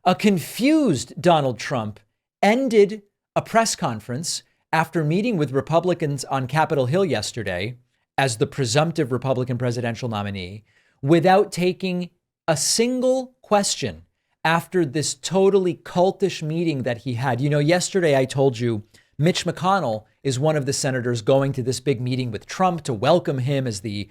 A confused Donald Trump ended a press conference after meeting with Republicans on Capitol Hill yesterday as the presumptive Republican presidential nominee without taking a single question after this totally cultish meeting that he had. You know, yesterday I told you Mitch McConnell is one of the senators going to this big meeting with Trump to welcome him as the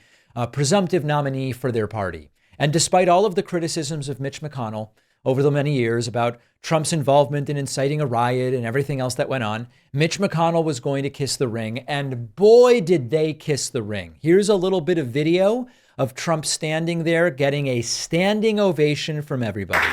presumptive nominee for their party. And despite all of the criticisms of Mitch McConnell over the many years about Trump's involvement in inciting a riot and everything else that went on, Mitch McConnell was going to kiss the ring. And boy, did they kiss the ring. Here's a little bit of video of Trump standing there getting a standing ovation from everybody.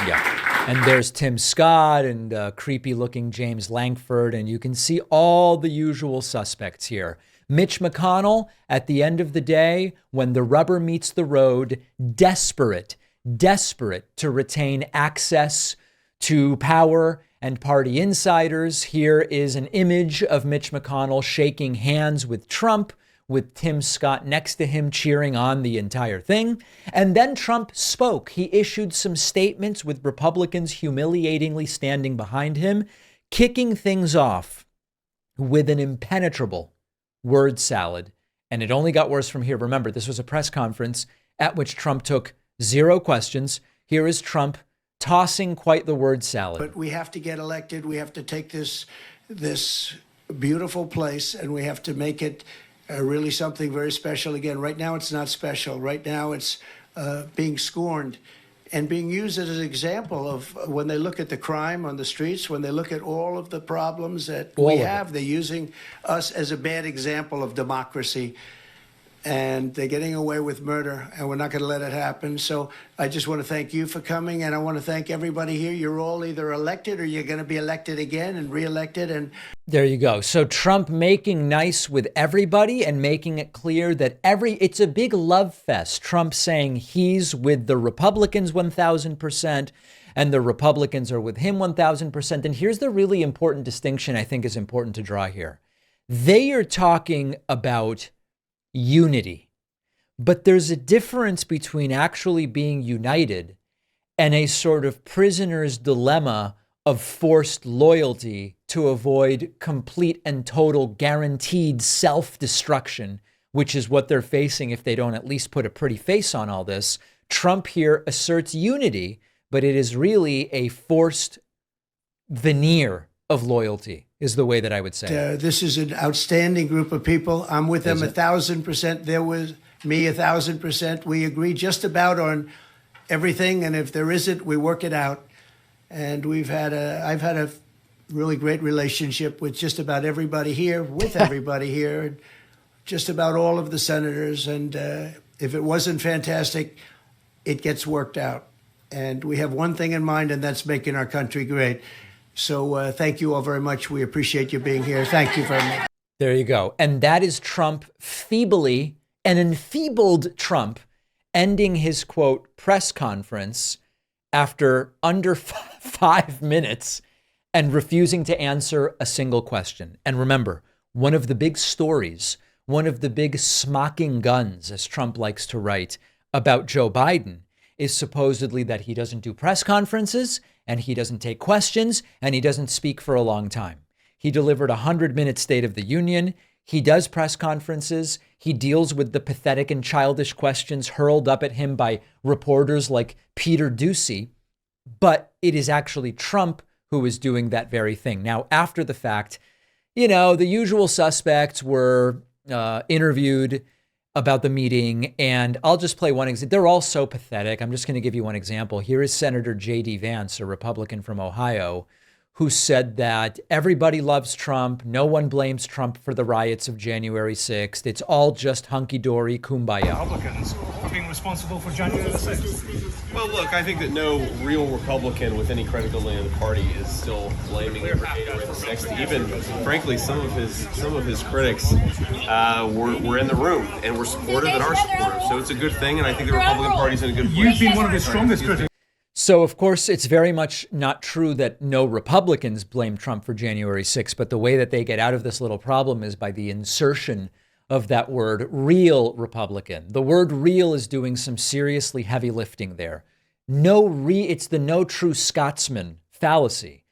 Yeah. And there's Tim Scott and creepy looking James Lankford. And you can see all the usual suspects here. Mitch McConnell, at the end of the day, when the rubber meets the road, desperate to retain access to power and party insiders. Here is an image of Mitch McConnell shaking hands with Trump, with Tim Scott next to him cheering on the entire thing. And then Trump spoke. He issued some statements with Republicans humiliatingly standing behind him, kicking things off with an impenetrable word salad. And it only got worse from here. Remember, this was a press conference at which Trump took 0 questions. Here is Trump tossing quite the word salad. But we have to get elected. We have to take this beautiful place and we have to make it really something very special. Again, right now it's not special. Right now it's being scorned and being used as an example of when they look at the crime on the streets, when they look at all of the problems that we have, they're using us as a bad example of democracy. And they're getting away with murder, and we're not going to let it happen. So I just want to thank you for coming, and I want to thank everybody here. You're all either elected or you're going to be elected again and reelected. And there you go. So Trump making nice with everybody and making it clear that it's a big love fest. Trump saying he's with the Republicans 1,000% and the Republicans are with him 1,000%. And here's the really important distinction I think is important to draw here. They are talking about unity, but there's a difference between actually being united and a sort of prisoner's dilemma of forced loyalty to avoid complete and total guaranteed self-destruction, which is what they're facing if they don't at least put a pretty face on all this. Trump here asserts unity, but it is really a forced veneer of loyalty, is the way that I would say. This is an outstanding group of people. I'm with them 1,000%. They're with me 1,000%. We agree just about on everything, and if there isn't, we work it out. And I've had a really great relationship with just about everybody here, with everybody here, just about all of the senators. And if it wasn't fantastic, it gets worked out. And we have one thing in mind, and that's making our country great. So thank you all very much. We appreciate you being here. Thank you very much. There you go. And that is Trump feebly, an enfeebled Trump, ending his, quote, press conference after under 5 minutes and refusing to answer a single question. And remember, one of the big stories, one of the big smocking guns, as Trump likes to write, about Joe Biden is supposedly that he doesn't do press conferences and he doesn't take questions and he doesn't speak for a long time. He delivered a 100-minute State of the Union. He does press conferences. He deals with the pathetic and childish questions hurled up at him by reporters like Peter Doocy. But it is actually Trump who is doing that very thing. Now, after the fact, you know, the usual suspects were interviewed about the meeting. And I'll just play one example. They're all so pathetic. I'm just going to give you one example. Here is Senator J.D. Vance, a Republican from Ohio, who said that everybody loves Trump. No one blames Trump for the riots of January 6th. It's all just hunky-dory kumbaya. Republicans being responsible for January 6th. Well, look, I think that no real Republican with any credibility in the party is still blaming him for January the 6th. Even, frankly, some of his critics were in the room and were supportive and are supportive. So it's a good thing, and I think the Republican Party's in a good place. You've been one of his strongest critics. So, of course, it's very much not true that no Republicans blame Trump for January 6th, but the way that they get out of this little problem is by the insertion of that word, real Republican. The word real is doing some seriously heavy lifting there. It's the no true Scotsman fallacy.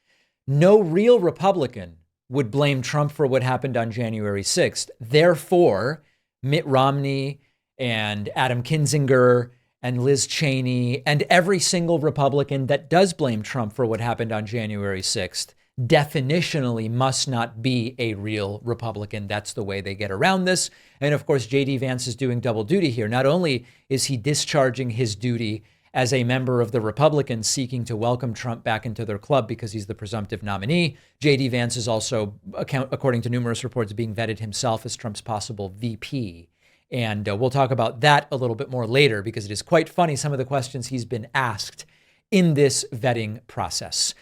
No real Republican would blame Trump for what happened on January 6th. Therefore, Mitt Romney and Adam Kinzinger and Liz Cheney and every single Republican that does blame Trump for what happened on January 6th definitionally must not be a real Republican. That's the way they get around this. And of course, J.D. Vance is doing double duty here. Not only is he discharging his duty as a member of the Republicans seeking to welcome Trump back into their club because he's the presumptive nominee, J.D. Vance is also, according to numerous reports, being vetted himself as Trump's possible VP. And we'll talk about that a little bit more later because it is quite funny, some of the questions he's been asked in this vetting process.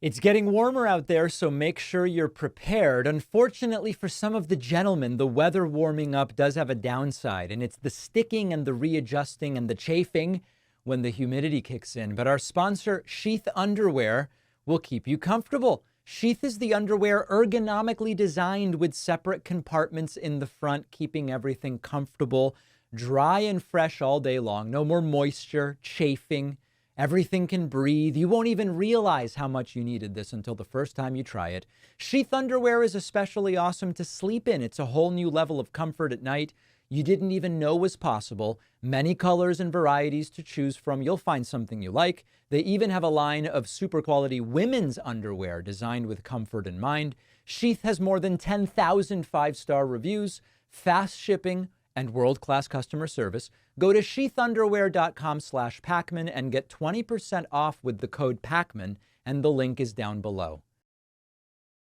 It's getting warmer out there, so make sure you're prepared. Unfortunately, for some of the gentlemen, the weather warming up does have a downside, and it's the sticking and the readjusting and the chafing when the humidity kicks in. But our sponsor, Sheath Underwear, will keep you comfortable. Sheath is the underwear ergonomically designed with separate compartments in the front, keeping everything comfortable, dry and fresh all day long. No more moisture, chafing. Everything can breathe. You won't even realize how much you needed this until the first time you try it. Sheath underwear is especially awesome to sleep in. It's a whole new level of comfort at night you didn't even know was possible. Many colors and varieties to choose from. You'll find something you like. They even have a line of super quality women's underwear designed with comfort in mind. Sheath has more than 10,000 five-star reviews, fast shipping, and world-class customer service. Go to sheathunderwear.com/Pacman and get 20% off with the code Pacman, and the link is down below.